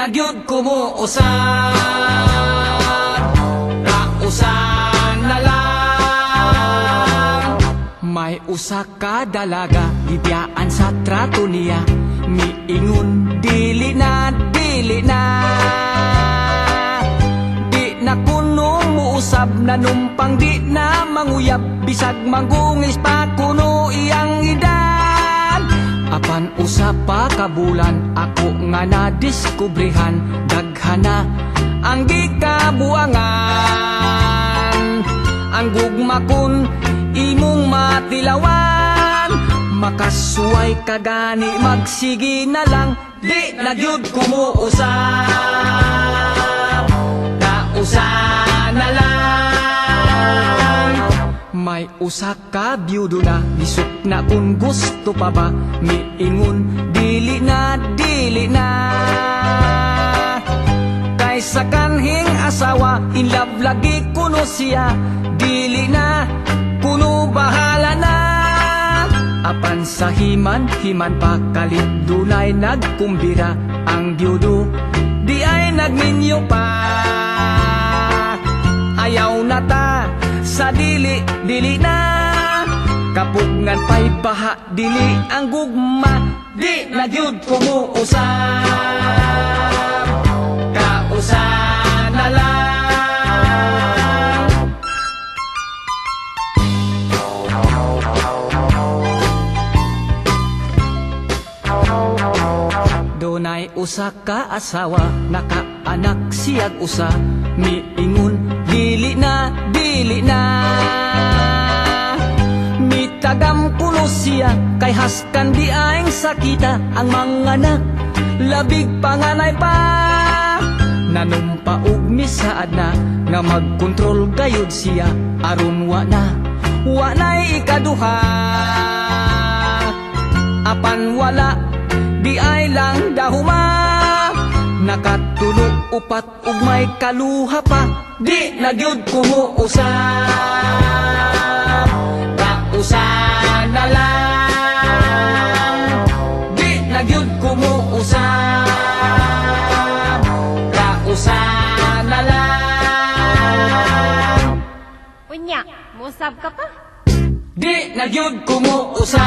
na gyud kumuusad, kausan na lang. May usa ka dalaga, gibiyaan sa trato niya, miingon dili na, dili na. Di na kuno muusab, nanumpang di na manguyab, bisag mangungis pa kuno iyang edad. Apan usa pa kabulan, ako nga nadiskubrihan, daghana ang gikabuangan. Ang gugma kun imong matilawan, makasuway ka gani, magsigi na lang, di na gyud kumuusab, kausan na lang. May usa ka biyudo na, lisok na kung gusto pa ba, miingon dili na, dili na. Kaysa kanhing asawa, in love lagi kuno siya, dili na, kuno bahala na. Apan sa himan pa kalit, dunay nagkumbira, ang biyudo di ay nagminyo pa. Ayaw na ta sa dili, dili na, kapugngan pa'y baha, dili ang gugma, di na gyud kumuusab, kausan na lang. Dunay usa ka asawa, nakaanak siyag usa, miingon dili na, dili na. Mitagam kuno siya, kay haskan di aing sakita, ang mga anak labig panganay pa. Nanumpa og misaad na, nga magkontrol gayud siya, aron wa na'y ikaduha. Apan wala, di ay lang dahuma, nakatulog upat ug may kaluha pa, di na gyud kumuusab, kausan na lang. Di na gyud kumuusab, kausan na lang. Unya, musab ka pa? Di na gyud kumuusab,